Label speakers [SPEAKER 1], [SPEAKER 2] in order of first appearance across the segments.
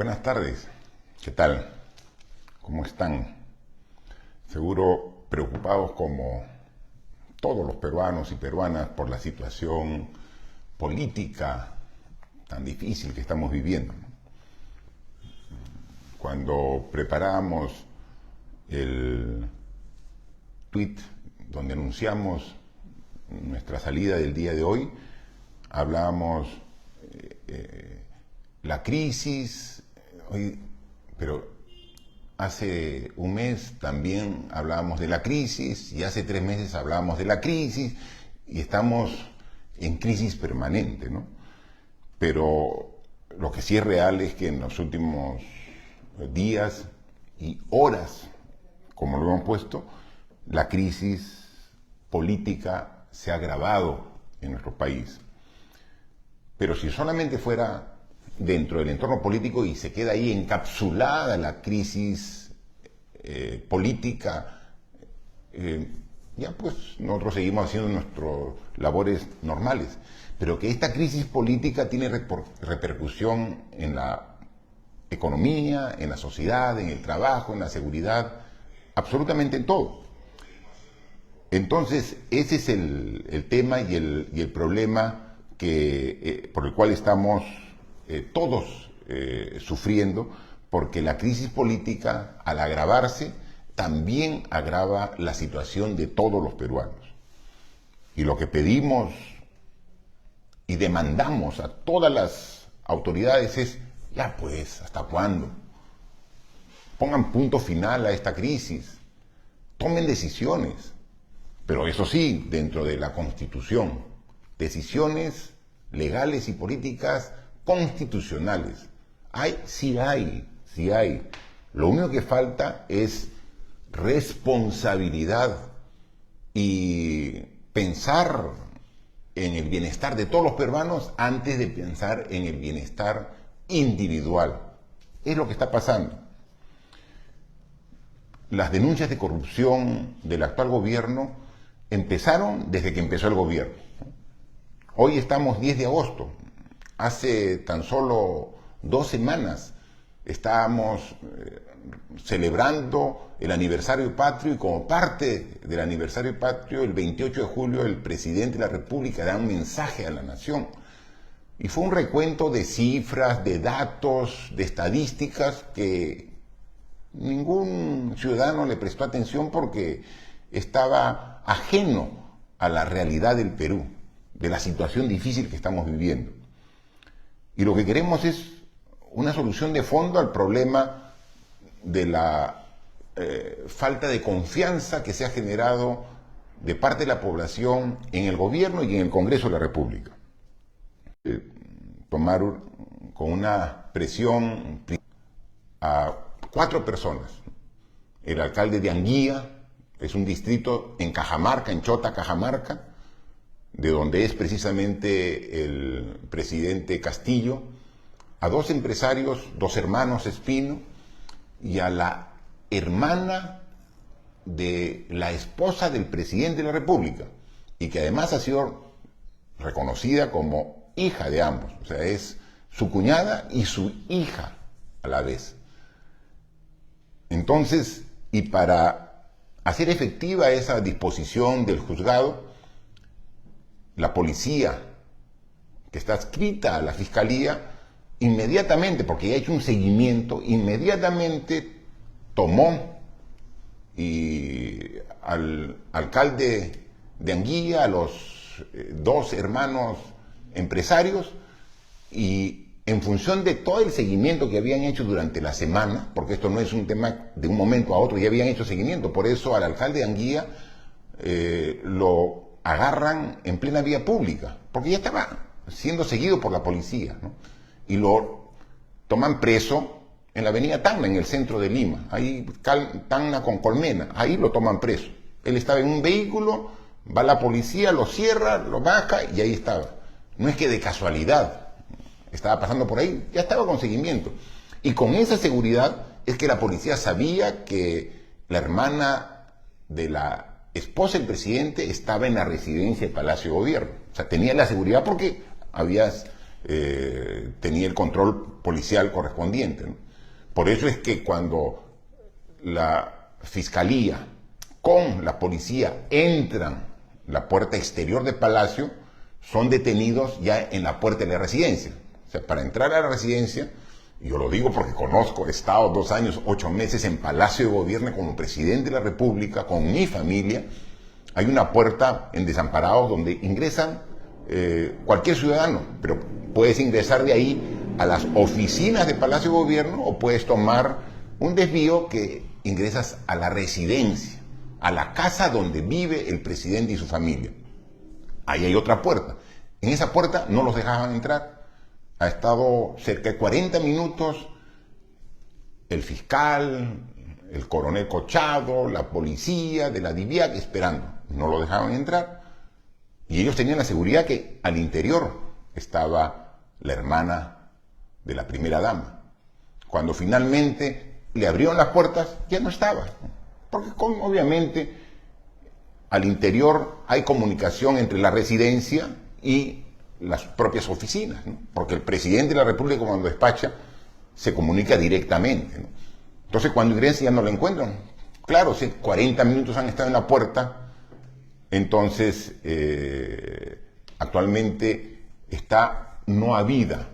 [SPEAKER 1] Buenas tardes, ¿qué tal? ¿Cómo están? Seguro preocupados como todos los peruanos y peruanas por la situación política tan difícil que estamos viviendo. Cuando preparamos el tweet donde anunciamos nuestra salida del día de hoy, hablábamos la crisis, pero hace un mes también hablábamos de la crisis y hace 3 meses hablábamos de la crisis y estamos en crisis permanente, ¿no? Pero lo que sí es real es que en los últimos días y horas, como lo hemos puesto, la crisis política se ha agravado en nuestro país. Pero si solamente fuera dentro del entorno político y se queda ahí encapsulada la crisis política, ya pues nosotros seguimos haciendo nuestras labores normales. Pero que esta crisis política tiene repercusión en la economía, en la sociedad, en el trabajo, en la seguridad, absolutamente en todo. Entonces, ese es el tema y el problema por el cual estamos todos sufriendo, porque la crisis política, al agravarse, también agrava la situación de todos los peruanos. Y lo que pedimos y demandamos a todas las autoridades es, ya pues, ¿hasta cuándo? Pongan punto final a esta crisis, tomen decisiones, pero eso sí, dentro de la Constitución, decisiones legales y políticas constitucionales. Sí hay. Lo único que falta es responsabilidad y pensar en el bienestar de todos los peruanos antes de pensar en el bienestar individual. Es lo que está pasando. Las denuncias de corrupción del actual gobierno empezaron desde que empezó el gobierno. Hoy estamos 10 de agosto. Hace tan solo 2 semanas estábamos celebrando el aniversario patrio y como parte del aniversario patrio, el 28 de julio, el presidente de la República da un mensaje a la nación. Y fue un recuento de cifras, de datos, de estadísticas que ningún ciudadano le prestó atención porque estaba ajeno a la realidad del Perú, de la situación difícil que estamos viviendo. Y lo que queremos es una solución de fondo al problema de la falta de confianza que se ha generado de parte de la población en el gobierno y en el Congreso de la República. Tomar con una presión a 4 personas. El alcalde de Anguía, es un distrito en Cajamarca, en Chota, Cajamarca, de donde es precisamente el presidente Castillo, a 2 empresarios, 2 hermanos Espino, y a la hermana de la esposa del presidente de la República, y que además ha sido reconocida como hija de ambos, o sea, es su cuñada y su hija a la vez. Entonces, y para hacer efectiva esa disposición del juzgado, la policía, que está adscrita a la fiscalía, inmediatamente, porque ya ha hecho un seguimiento, inmediatamente tomó al alcalde de Anguía, a los 2 hermanos empresarios, y en función de todo el seguimiento que habían hecho durante la semana, porque esto no es un tema de un momento a otro, ya habían hecho seguimiento, por eso al alcalde de Anguía lo agarran en plena vía pública, porque ya estaba siendo seguido por la policía, ¿no? Y lo toman preso en la avenida Tacna, en el centro de Lima, ahí Tacna con Colmena, ahí lo toman preso. Él estaba en un vehículo, va la policía, lo cierra, lo baja y ahí estaba. No es que de casualidad estaba pasando por ahí, ya estaba con seguimiento. Y con esa seguridad es que la policía sabía que la hermana de la esposa del presidente estaba en la residencia del Palacio de Gobierno. O sea, tenía la seguridad porque había tenía el control policial correspondiente, ¿no? Por eso es que cuando la Fiscalía con la policía entran la puerta exterior del Palacio, son detenidos ya en la puerta de la residencia. O sea, para entrar a la residencia, yo lo digo porque conozco, he estado 2 años, 8 meses en Palacio de Gobierno como presidente de la República, con mi familia. Hay una puerta en Desamparados donde ingresan cualquier ciudadano, pero puedes ingresar de ahí a las oficinas de Palacio de Gobierno o puedes tomar un desvío que ingresas a la residencia, a la casa donde vive el presidente y su familia. Ahí hay otra puerta. En esa puerta no los dejaban entrar. Ha estado cerca de 40 minutos el fiscal, el coronel Cochado, la policía de la DIVIAC esperando. No lo dejaban entrar. Y ellos tenían la seguridad que al interior estaba la hermana de la primera dama. Cuando finalmente le abrieron las puertas, ya no estaba. Porque obviamente al interior hay comunicación entre la residencia y las propias oficinas, ¿no? Porque el presidente de la República, cuando despacha, se comunica directamente, ¿no? Entonces, cuando ingresan ya no lo encuentran. Claro, si 40 minutos han estado en la puerta, entonces actualmente está no habida.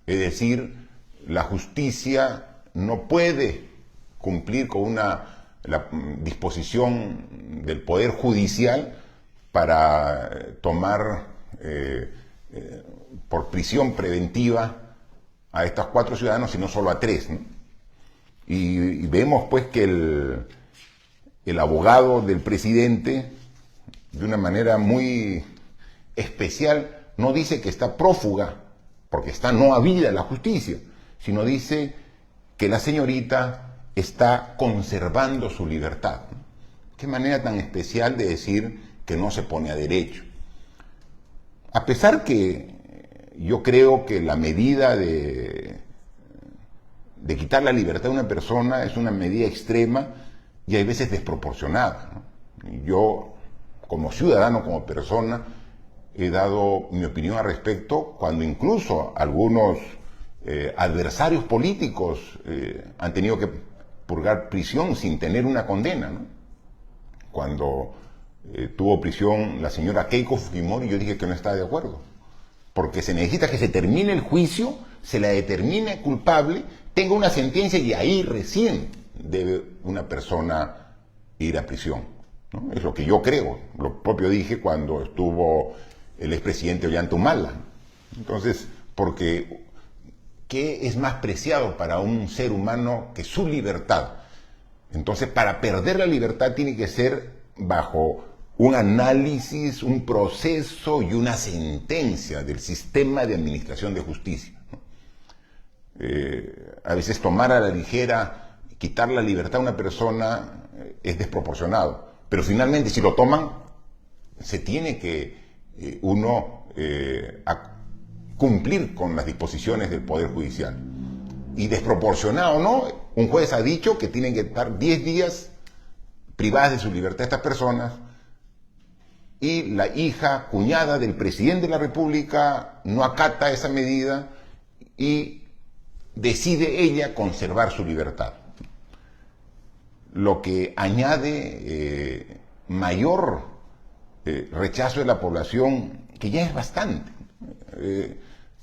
[SPEAKER 1] Es decir, la justicia no puede cumplir con la disposición del Poder Judicial para tomar por prisión preventiva a estos 4 ciudadanos, sino solo a 3, ¿no? Y vemos pues que el abogado del presidente, de una manera muy especial, no dice que está prófuga, porque está no habida la justicia, sino dice que la señorita está conservando su libertad. Qué manera tan especial de decir que no se pone a derecho. A pesar que yo creo que la medida de quitar la libertad de una persona es una medida extrema y hay veces desproporcionada, ¿no? Yo, como ciudadano, como persona, he dado mi opinión al respecto cuando incluso algunos adversarios políticos han tenido que purgar prisión sin tener una condena, ¿no? Cuando tuvo prisión la señora Keiko Fujimori, yo dije que no estaba de acuerdo, porque se necesita que se termine el juicio, se la determine culpable, tenga una sentencia y ahí recién debe una persona ir a prisión, ¿no? Es lo que yo creo, lo propio dije cuando estuvo el expresidente Ollanta-Humala. Entonces, porque ¿qué es más preciado para un ser humano que su libertad? Entonces, para perder la libertad tiene que ser bajo un análisis, un proceso y una sentencia del sistema de administración de justicia, ¿no? A veces tomar a la ligera, quitar la libertad a una persona es desproporcionado, pero finalmente si lo toman, se tiene que uno cumplir con las disposiciones del Poder Judicial. Y desproporcionado, ¿no? Un juez ha dicho que tienen que estar 10 días privadas de su libertad estas personas, y la hija, cuñada del presidente de la República, no acata esa medida y decide ella conservar su libertad. Lo que añade mayor rechazo de la población, que ya es bastante.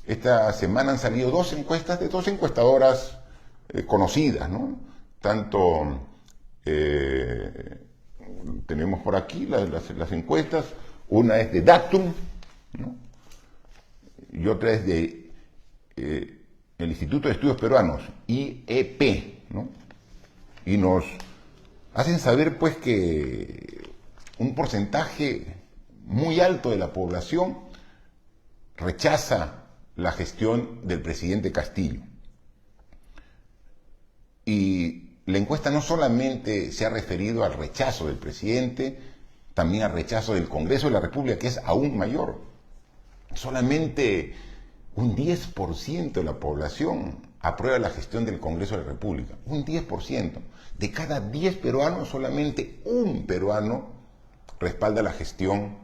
[SPEAKER 1] Esta semana han salido 2 encuestas de 2 encuestadoras conocidas, ¿no? Tanto tenemos por aquí las encuestas, una es de Datum, ¿no? Y otra es de el Instituto de Estudios Peruanos, IEP, ¿no? Y nos hacen saber pues que un porcentaje muy alto de la población rechaza la gestión del presidente Castillo. Y la encuesta no solamente se ha referido al rechazo del presidente, también al rechazo del Congreso de la República, que es aún mayor. Solamente un 10% de la población aprueba la gestión del Congreso de la República. Un 10%. De cada 10 peruanos, solamente un peruano respalda la gestión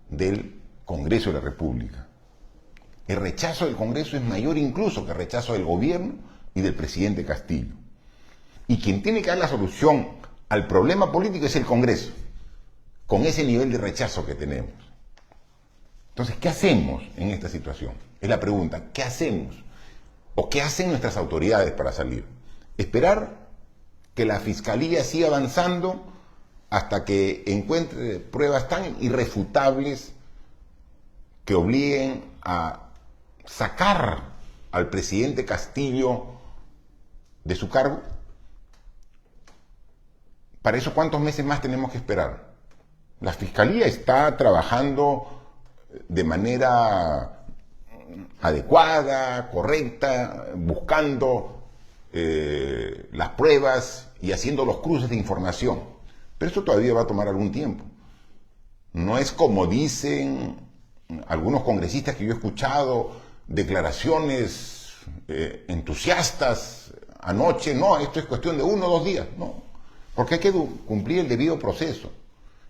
[SPEAKER 1] del Congreso de la República. el rechazo del Congreso es mayor incluso que el rechazo del gobierno y del presidente Castillo. Y quien tiene que dar la solución al problema político es el Congreso, con ese nivel de rechazo que tenemos. Entonces, ¿qué hacemos en esta situación? Es la pregunta, ¿qué hacemos? ¿O qué hacen nuestras autoridades para salir? Esperar que la Fiscalía siga avanzando hasta que encuentre pruebas tan irrefutables que obliguen a sacar al presidente Castillo de su cargo. Para eso, ¿cuántos meses más tenemos que esperar? La Fiscalía está trabajando de manera adecuada, correcta, buscando las pruebas y haciendo los cruces de información. Pero eso todavía va a tomar algún tiempo. No es como dicen algunos congresistas que yo he escuchado, declaraciones entusiastas anoche. No, esto es cuestión de 1 o 2 días. No, porque hay que cumplir el debido proceso.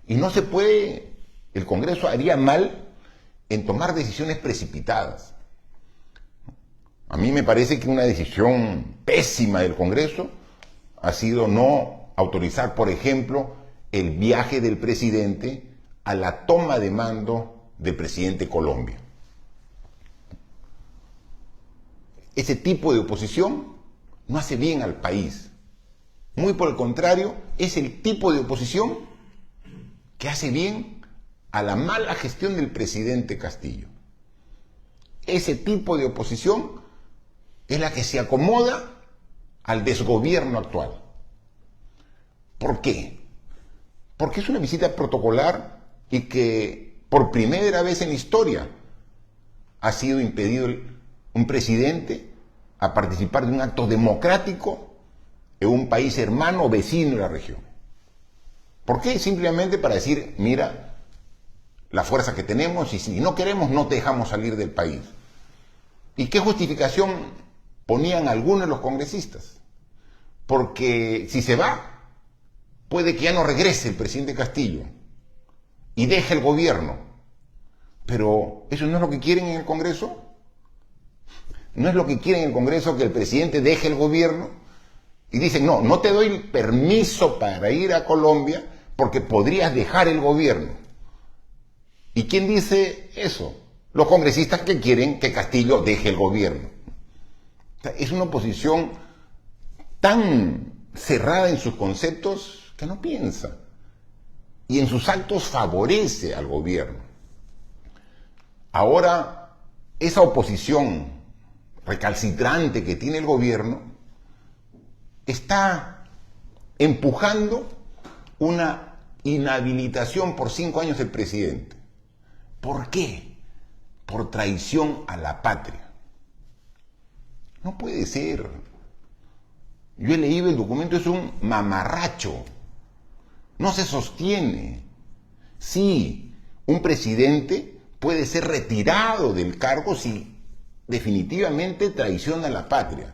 [SPEAKER 1] Y no se puede, el Congreso haría mal en tomar decisiones precipitadas. A mí me parece que una decisión pésima del Congreso ha sido no autorizar, por ejemplo, el viaje del presidente a la toma de mando del presidente Colombia. Ese tipo de oposición no hace bien al país. Muy por el contrario, es el tipo de oposición que hace bien a la mala gestión del presidente Castillo. Ese tipo de oposición es la que se acomoda al desgobierno actual. ¿Por qué? Porque es una visita protocolar y que por primera vez en la historia ha sido impedido un presidente a participar de un acto democrático en un país hermano o vecino de la región. ¿Por qué? Simplemente para decir, mira, la fuerza que tenemos y si no queremos no te dejamos salir del país. ¿Y qué justificación ponían algunos de los congresistas? Porque si se va, puede que ya no regrese el presidente Castillo y deje el gobierno. Pero ¿eso no es lo que quieren en el Congreso? ¿No es lo que quieren en el Congreso que el presidente deje el gobierno? Y dicen, no, no te doy permiso para ir a Colombia porque podrías dejar el gobierno. ¿Y quién dice eso? Los congresistas que quieren que Castillo deje el gobierno. O sea, es una oposición tan cerrada en sus conceptos que no piensa. Y en sus actos favorece al gobierno. Ahora, esa oposición recalcitrante que tiene el gobierno está empujando una inhabilitación por 5 años del presidente. ¿Por qué? Por traición a la patria. No puede ser. Yo he leído el documento, es un mamarracho. No se sostiene. Sí, un presidente puede ser retirado del cargo si definitivamente traiciona a la patria.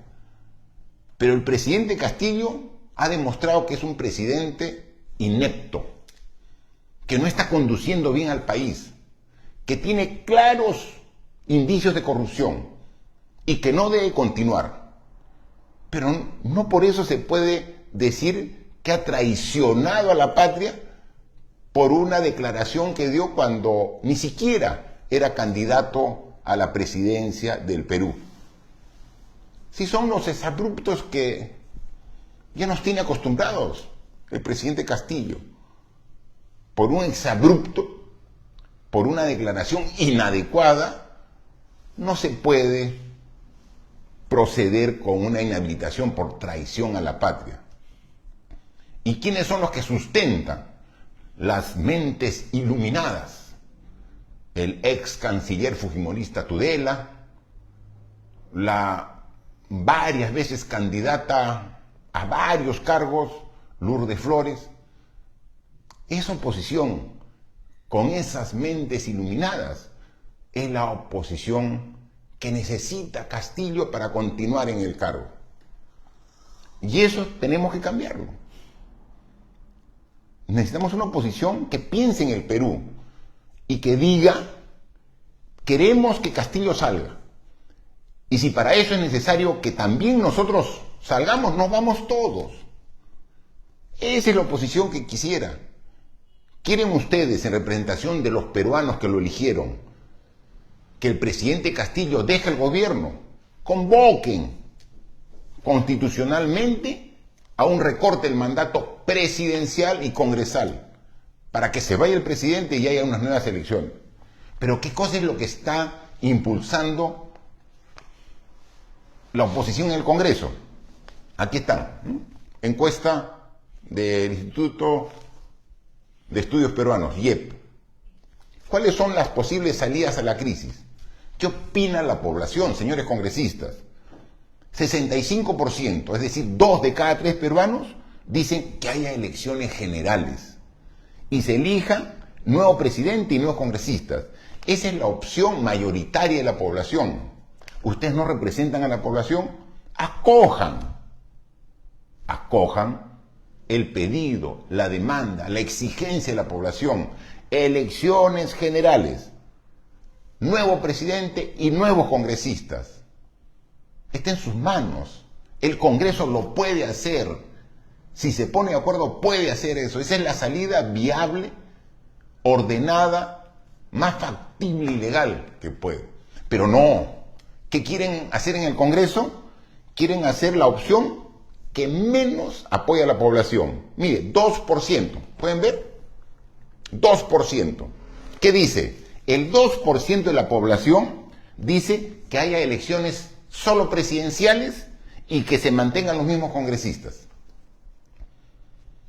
[SPEAKER 1] Pero el presidente Castillo ha demostrado que es un presidente inepto, que no está conduciendo bien al país, que tiene claros indicios de corrupción y que no debe continuar. Pero no por eso se puede decir que ha traicionado a la patria por una declaración que dio cuando ni siquiera era candidato a la presidencia del Perú. Si son los exabruptos que ya nos tiene acostumbrados el presidente Castillo, por un exabrupto, por una declaración inadecuada, no se puede proceder con una inhabilitación por traición a la patria. ¿Y quiénes son los que sustentan las mentes iluminadas? El ex canciller fujimorista Tudela, la varias veces candidata a varios cargos, Lourdes Flores. Esa oposición, con esas mentes iluminadas, es la oposición que necesita Castillo para continuar en el cargo. Y eso tenemos que cambiarlo. Necesitamos una oposición que piense en el Perú y que diga queremos que Castillo salga. Y si para eso es necesario que también nosotros salgamos, nos vamos todos. Esa es la oposición que quisiera. ¿Quieren ustedes, en representación de los peruanos que lo eligieron, que el presidente Castillo deje el gobierno? Convoquen constitucionalmente a un recorte del mandato presidencial y congresal para que se vaya el presidente y haya unas nuevas elecciones. Pero ¿qué cosa es lo que está impulsando la oposición en el Congreso? Aquí está, encuesta del Instituto de Estudios Peruanos, IEP. ¿Cuáles son las posibles salidas a la crisis? ¿Qué opina la población, señores congresistas? 65%, es decir, 2 de cada 3 peruanos, dicen que haya elecciones generales y se elija nuevo presidente y nuevos congresistas. Esa es la opción mayoritaria de la población. Ustedes no representan a la población, acojan el pedido, la demanda, la exigencia de la población, elecciones generales, nuevo presidente y nuevos congresistas. Está en sus manos. El Congreso lo puede hacer. Si se pone de acuerdo, puede hacer eso. Esa es la salida viable, ordenada, más factible y legal que puede. Pero no. ¿Qué quieren hacer en el Congreso? Quieren hacer la opción que menos apoya a la población. Mire, 2%. ¿Pueden ver? 2%. ¿Qué dice? El 2% de la población dice que haya elecciones solo presidenciales y que se mantengan los mismos congresistas.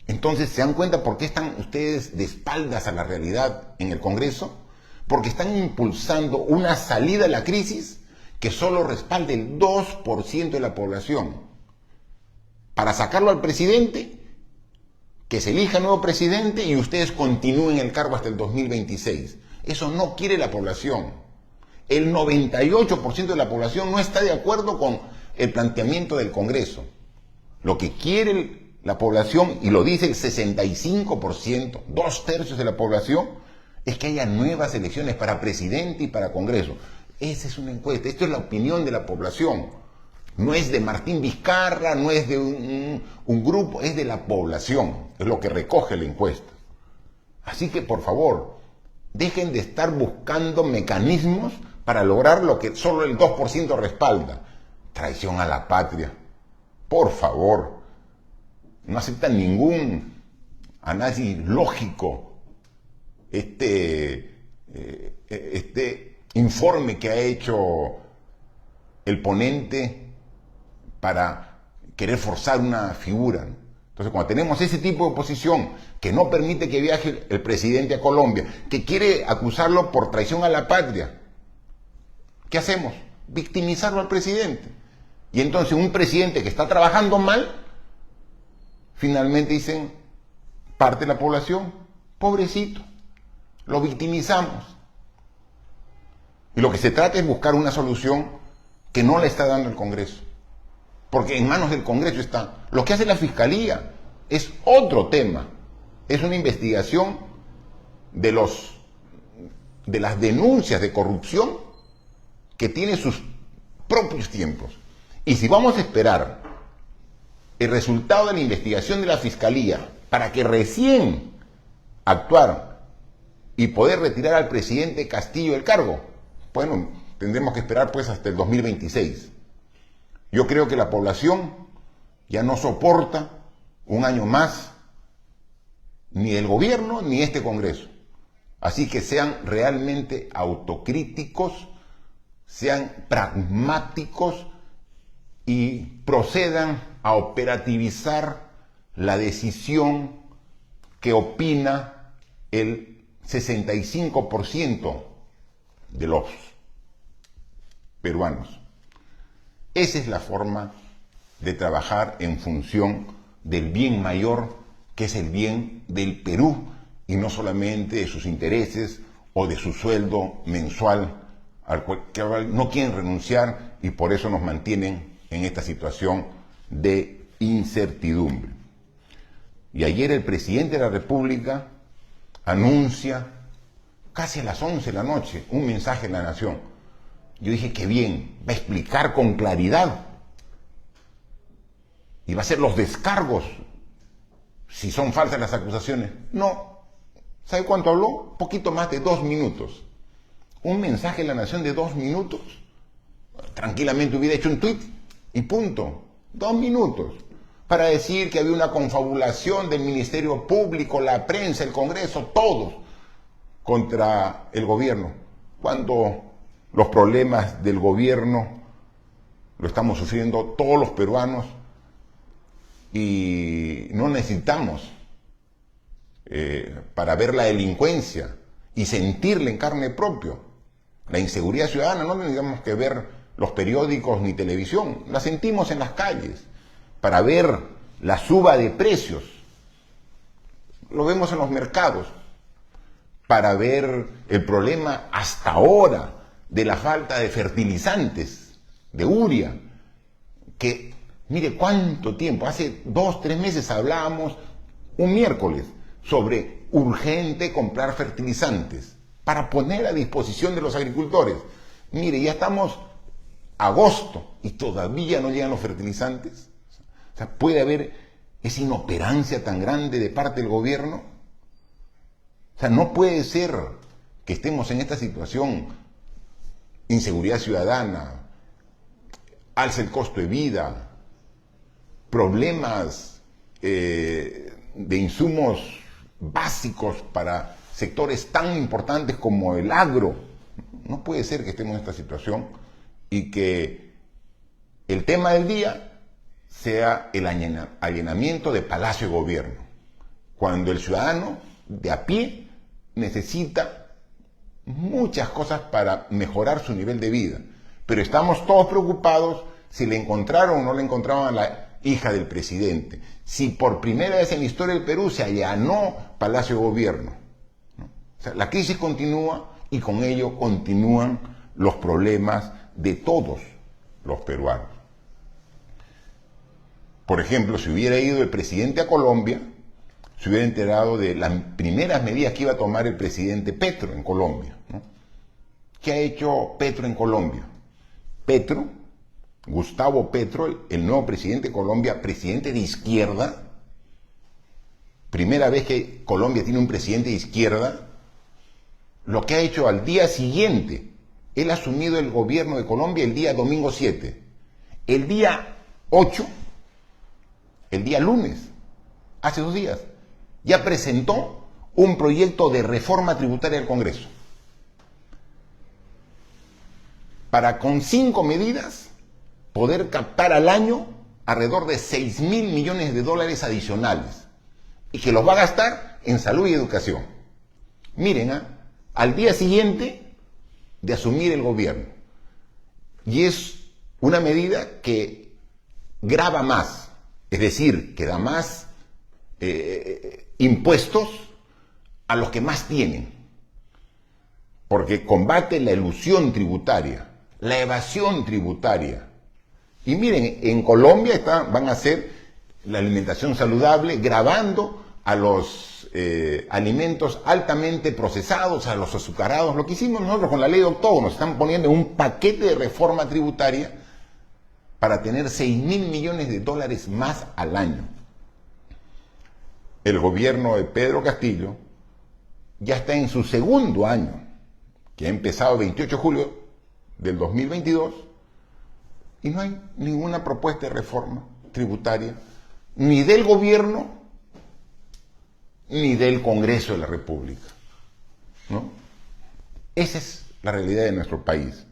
[SPEAKER 1] Entonces, ¿se dan cuenta por qué están ustedes de espaldas a la realidad en el Congreso? Porque están impulsando una salida de la crisis que solo respalde el 2% de la población. Para sacarlo al presidente, que se elija nuevo presidente y ustedes continúen el cargo hasta el 2026. Eso no quiere la población. El 98% de la población no está de acuerdo con el planteamiento del Congreso. Lo que quiere la población, y lo dice el 65%, 2/3 de la población, es que haya nuevas elecciones para presidente y para Congreso. Esa es una encuesta, esto es la opinión de la población. No es de Martín Vizcarra, no es de un grupo, es de la población, es lo que recoge la encuesta. Así que, por favor, dejen de estar buscando mecanismos para lograr lo que solo el 2% respalda. Traición a la patria. Por favor, no aceptan ningún análisis lógico este informe que ha hecho el ponente para querer forzar una figura. Entonces, cuando tenemos ese tipo de oposición que no permite que viaje el presidente a Colombia, que quiere acusarlo por traición a la patria, ¿qué hacemos? Victimizarlo al presidente. Y entonces un presidente que está trabajando mal, finalmente dicen, parte de la población, pobrecito, lo victimizamos. Y lo que se trata es buscar una solución que no le está dando el Congreso. Porque en manos del Congreso está. Lo que hace la Fiscalía es otro tema. Es una investigación de las denuncias de corrupción que tiene sus propios tiempos. Y si vamos a esperar el resultado de la investigación de la Fiscalía para que recién actuar y poder retirar al presidente Castillo del cargo, bueno, tendremos que esperar pues hasta el 2026. Yo creo que la población ya no soporta un año más ni el gobierno ni este Congreso. Así que sean realmente autocríticos, sean pragmáticos y procedan a operativizar la decisión que opina el 65% de los peruanos. Esa es la forma de trabajar en función del bien mayor, que es el bien del Perú, y no solamente de sus intereses o de su sueldo mensual, al cual no quieren renunciar, y por eso nos mantienen en esta situación de incertidumbre. Y ayer el presidente de la República anuncia casi a las 11 de la noche, un mensaje en La Nación. Yo dije, qué bien, va a explicar con claridad y va a hacer los descargos si son falsas las acusaciones. No. ¿Sabe cuánto habló? Poquito más de 2 minutos. Un mensaje en La Nación de 2 minutos. Tranquilamente hubiera hecho un tuit y punto. 2 minutos. Para decir que había una confabulación del Ministerio Público, la prensa, el Congreso, todos contra el gobierno. Cuando los problemas del gobierno lo estamos sufriendo todos los peruanos y no necesitamos para ver la delincuencia y sentirla en carne propia. La inseguridad ciudadana no necesitamos que ver los periódicos ni televisión, la sentimos en las calles. Para ver la suba de precios, lo vemos en los mercados. Para ver el problema hasta ahora de la falta de fertilizantes, de urea, que mire cuánto tiempo, hace 2, 3 meses hablábamos un miércoles sobre urgente comprar fertilizantes para poner a disposición de los agricultores. Mire, ya estamos agosto y todavía no llegan los fertilizantes. O sea, ¿puede haber esa inoperancia tan grande de parte del gobierno? O sea, no puede ser que estemos en esta situación, inseguridad ciudadana, alza el costo de vida, problemas de insumos básicos para sectores tan importantes como el agro. No puede ser que estemos en esta situación y que el tema del día sea el allanamiento de Palacio de Gobierno, cuando el ciudadano de a pie necesita muchas cosas para mejorar su nivel de vida. Pero estamos todos preocupados si le encontraron o no le encontraron a la hija del presidente, si por primera vez en la historia del Perú se allanó Palacio de Gobierno, ¿no? O sea, la crisis continúa y con ello continúan los problemas de todos los peruanos. Por ejemplo, si hubiera ido el presidente a Colombia, se hubiera enterado de las primeras medidas que iba a tomar el presidente Petro en Colombia, ¿no? ¿Qué ha hecho Petro en Colombia? Petro, Gustavo Petro, el nuevo presidente de Colombia, presidente de izquierda, primera vez que Colombia tiene un presidente de izquierda, lo que ha hecho al día siguiente, él ha asumido el gobierno de Colombia el día domingo 7, el día 8, el día lunes, hace 2 días, ya presentó un proyecto de reforma tributaria al Congreso para con 5 medidas poder captar al año alrededor de $6.000 millones adicionales y que los va a gastar en salud y educación. Miren, al día siguiente de asumir el gobierno. Y es una medida que grava más, es decir, que da más impuestos a los que más tienen, porque combate la elusión tributaria, la evasión tributaria. Y miren, en Colombia van a hacer la alimentación saludable, gravando a los alimentos altamente procesados, a los azucarados. Lo que hicimos nosotros con la ley de October, nos están poniendo un paquete de reforma tributaria para tener $6.000 millones más al año. El gobierno de Pedro Castillo ya está en su segundo año, que ha empezado el 28 de julio del 2022, y no hay ninguna propuesta de reforma tributaria, ni del gobierno, ni del Congreso de la República, ¿no? Esa es la realidad de nuestro país.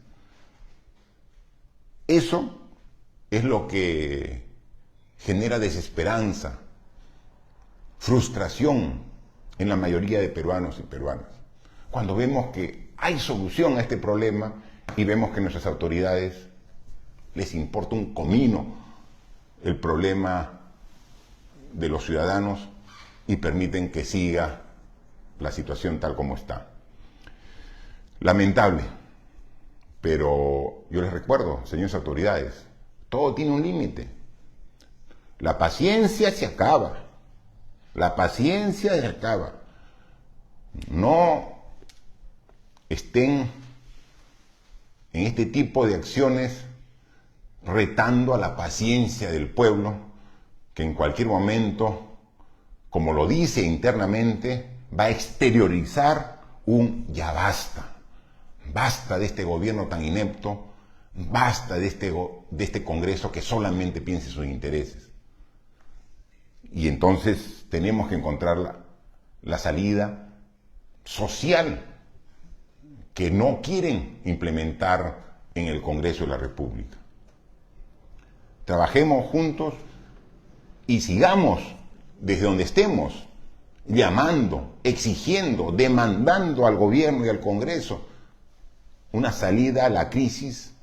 [SPEAKER 1] Eso es lo que genera desesperanza, frustración en la mayoría de peruanos y peruanas. Cuando vemos que hay solución a este problema y vemos que nuestras autoridades les importa un comino el problema de los ciudadanos y permiten que siga la situación tal como está. Lamentable, pero yo les recuerdo, señores autoridades, todo tiene un límite. La paciencia se acaba. La paciencia se acaba. No estén en este tipo de acciones retando a la paciencia del pueblo, que en cualquier momento, como lo dice internamente, va a exteriorizar un ya basta. Basta de este gobierno tan inepto, basta de este Congreso que solamente piensa en sus intereses. Y entonces tenemos que encontrar la salida social que no quieren implementar en el Congreso de la República. Trabajemos juntos y sigamos desde donde estemos llamando, exigiendo, demandando al gobierno y al Congreso una salida a la crisis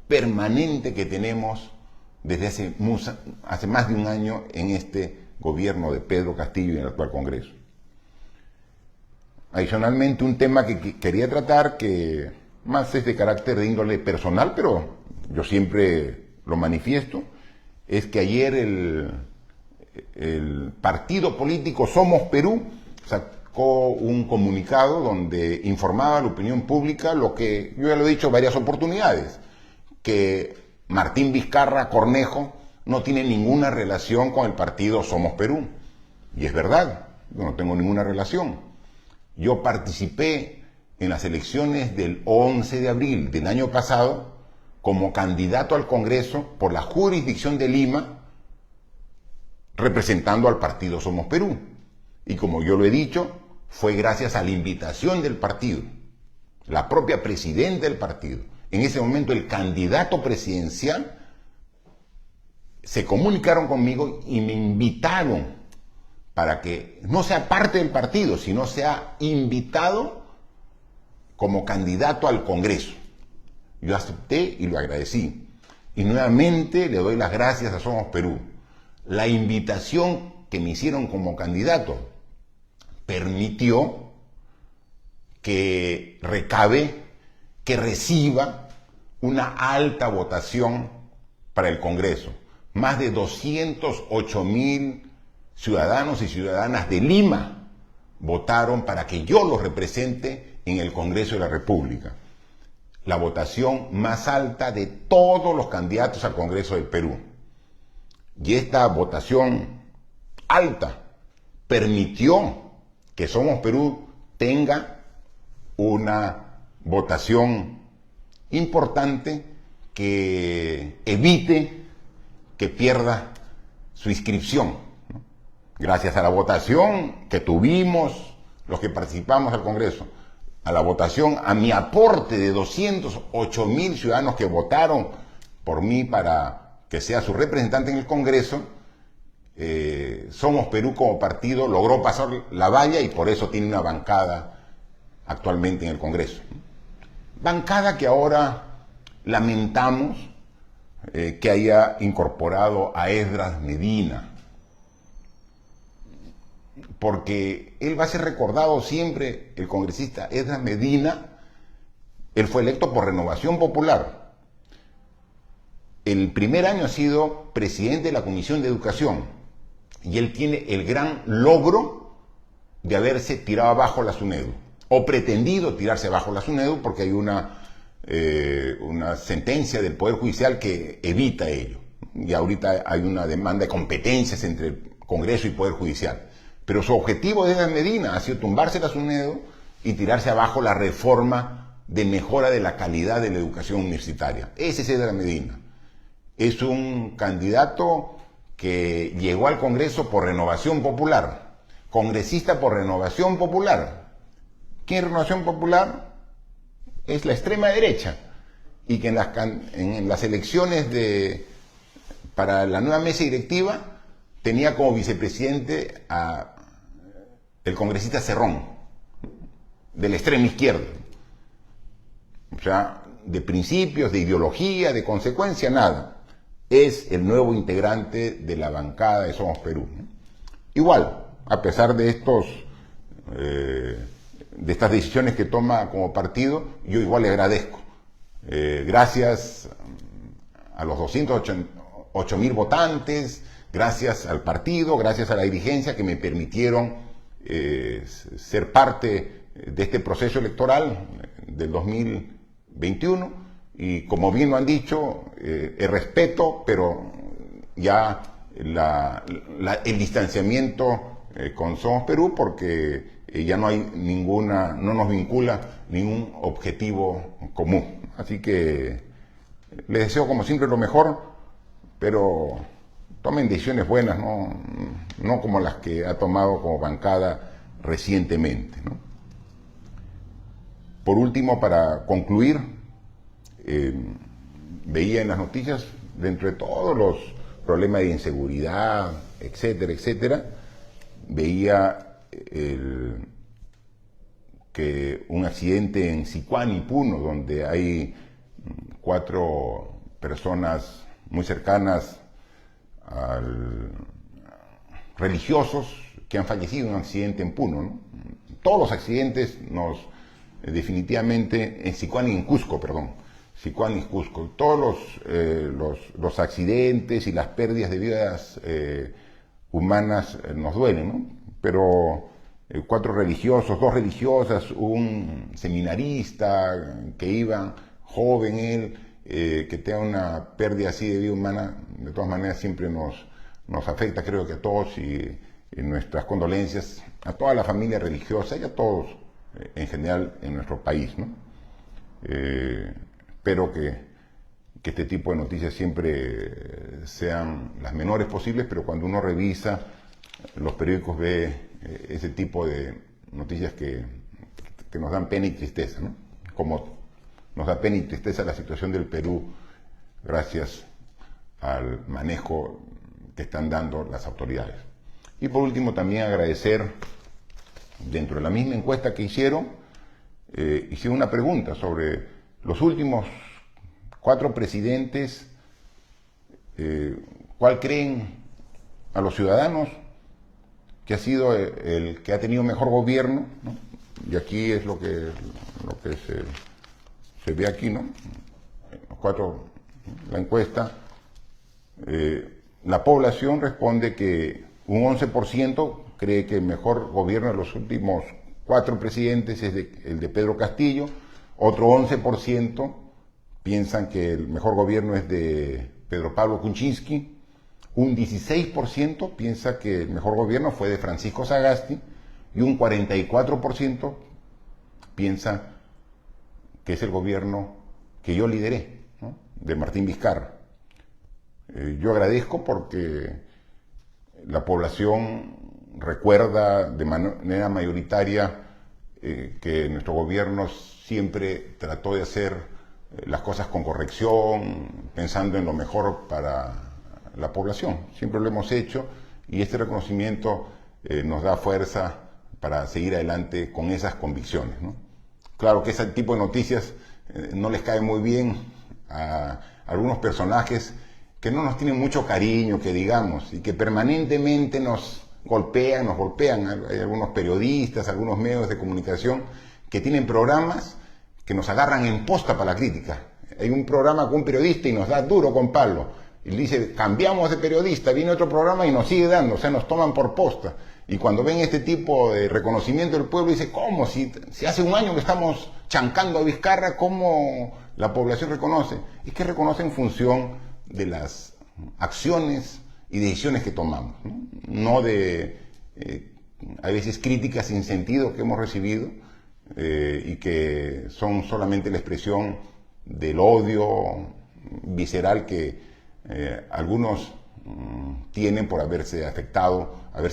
[SPEAKER 1] permanente que tenemos desde hace más de un año en este gobierno de Pedro Castillo y en el actual Congreso. Adicionalmente, un tema que quería tratar, que más es de carácter de índole personal, pero yo siempre lo manifiesto, es que ayer el partido político Somos Perú sacó un comunicado donde informaba a la opinión pública lo que yo ya lo he dicho en varias oportunidades, que Martín Vizcarra Cornejo no tiene ninguna relación con el partido Somos Perú. Y es verdad, yo no tengo ninguna relación. Yo participé en las elecciones del 11 de abril del año pasado como candidato al Congreso por la jurisdicción de Lima, representando al partido Somos Perú. Y como yo lo he dicho, fue gracias a la invitación del partido, la propia presidenta del partido. En ese momento el candidato presidencial se comunicaron conmigo y me invitaron para que no sea parte del partido, sino sea invitado como candidato al Congreso. Yo acepté y lo agradecí. Y nuevamente le doy las gracias a Somos Perú. La invitación que me hicieron como candidato permitió que recabe, que reciba una alta votación para el Congreso. Más de 208.000 ciudadanos y ciudadanas de Lima votaron para que yo los represente en el Congreso de la República. La votación más alta de todos los candidatos al Congreso del Perú. Y esta votación alta permitió que Somos Perú tenga una votación importante que evite que pierda su inscripción. Gracias a la votación que tuvimos los que participamos al Congreso, a la votación, a mi aporte de 208.000 ciudadanos que votaron por mí para que sea su representante en el Congreso, Somos Perú como partido logró pasar la valla y por eso tiene una bancada actualmente en el Congreso. Bancada que ahora lamentamos que haya incorporado a Esdras Medina, porque él va a ser recordado siempre, el congresista Esdras Medina. Él fue electo por Renovación Popular. El primer año ha sido presidente de la Comisión de Educación y él tiene el gran logro de haberse tirado abajo la SUNEDU, o pretendido tirarse abajo la SUNEDU, porque hay una sentencia del Poder Judicial que evita ello. Y ahorita hay una demanda de competencias entre el Congreso y Poder Judicial. Pero su objetivo de Esdras Medina ha sido tumbarse la SUNEDU y tirarse abajo la reforma de mejora de la calidad de la educación universitaria. Ese es Esdras Medina. Es un candidato que llegó al Congreso por Renovación Popular, congresista por Renovación Popular. ¿Quién es Renovación Popular? Es la extrema derecha. Y que en las elecciones para la nueva mesa directiva tenía como vicepresidente a el congresista Cerrón, de la extrema izquierda. O sea, de principios, de ideología, de consecuencia, nada. Es el nuevo integrante de la bancada de Somos Perú. Igual, a pesar de estas decisiones que toma como partido, yo igual le agradezco. Gracias a los 208.000 votantes, gracias al partido, gracias a la dirigencia que me permitieron ser parte de este proceso electoral del 2021 y, como bien lo han dicho, el respeto, pero ya el distanciamiento con Somos Perú, porque ya no hay no nos vincula ningún objetivo común. Así que les deseo como siempre lo mejor, pero tomen decisiones buenas, no como las que ha tomado como bancada recientemente, ¿no? Por último, para concluir, veía en las noticias, dentro de todos los problemas de inseguridad, etcétera, etcétera, veía que un accidente en Sicuani, Puno, donde hay 4 personas muy cercanas religiosos que han fallecido en un accidente en Puno, ¿no? Todos los accidentes definitivamente, en Sicuani y en Cusco, perdón, Sicuani y Cusco, todos los accidentes y las pérdidas de vidas humanas nos duelen, ¿no? Pero 4 religiosos, 2 religiosas, un seminarista que iba, joven él, que tenga una pérdida así de vida humana, de todas maneras siempre nos afecta, creo que a todos, y nuestras condolencias a toda la familia religiosa y a todos en general en nuestro país, ¿no? Espero que este tipo de noticias siempre sean las menores posibles, pero cuando uno revisa los periódicos ve ese tipo de noticias que nos dan pena y tristeza, ¿no? Como nos da pena y tristeza la situación del Perú gracias al manejo que están dando las autoridades. Y por último también agradecer, dentro de la misma encuesta que hicieron una pregunta sobre los últimos 4 presidentes, ¿cuál creen a los ciudadanos que ha sido el que ha tenido mejor gobierno, ¿no? Y aquí es lo que se ve aquí, ¿no? La encuesta, la población responde que un 11% cree que el mejor gobierno de los últimos 4 presidentes es el de Pedro Castillo, otro 11% piensan que el mejor gobierno es de Pedro Pablo Kuczynski, un 16% piensa que el mejor gobierno fue de Francisco Sagasti y un 44% piensa que es el gobierno que yo lideré, ¿no? De Martín Vizcarra. Yo agradezco porque la población recuerda de manera mayoritaria que nuestro gobierno siempre trató de hacer las cosas con corrección, pensando en lo mejor para la población. Siempre lo hemos hecho y este reconocimiento nos da fuerza para seguir adelante con esas convicciones, ¿no? Claro que ese tipo de noticias no les cae muy bien a algunos personajes que no nos tienen mucho cariño, que digamos, y que permanentemente nos golpean. Hay algunos periodistas, algunos medios de comunicación que tienen programas que nos agarran en posta para la crítica. Hay un programa con un periodista y nos da duro con palo. Y dice, cambiamos de periodista, viene otro programa y nos sigue dando, o sea, nos toman por posta. Y cuando ven este tipo de reconocimiento del pueblo, dice, ¿cómo? Si hace un año que estamos chancando a Vizcarra, ¿cómo la población reconoce? Es que reconoce en función de las acciones y decisiones que tomamos, ¿no? No de, a veces, críticas sin sentido que hemos recibido y que son solamente la expresión del odio visceral que algunos tienen por haberse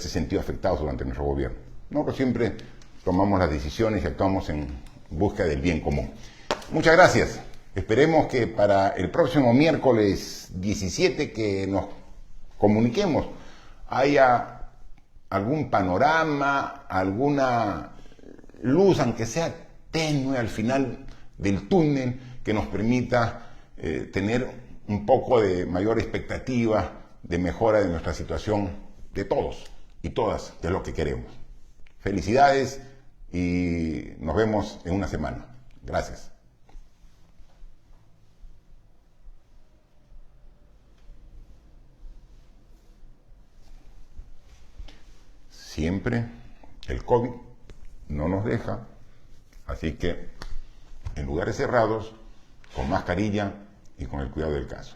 [SPEAKER 1] sentido afectados durante nuestro gobierno. Nosotros siempre tomamos las decisiones y actuamos en busca del bien común. Muchas gracias. Esperemos que para el próximo miércoles 17 que nos comuniquemos haya algún panorama, alguna luz, aunque sea tenue al final del túnel, que nos permita tener un poco de mayor expectativa de mejora de nuestra situación, de todos y todas, que es lo que queremos. Felicidades y nos vemos en una semana. Gracias. Siempre el COVID no nos deja Así que en lugares cerrados, con mascarilla y con el cuidado del caso.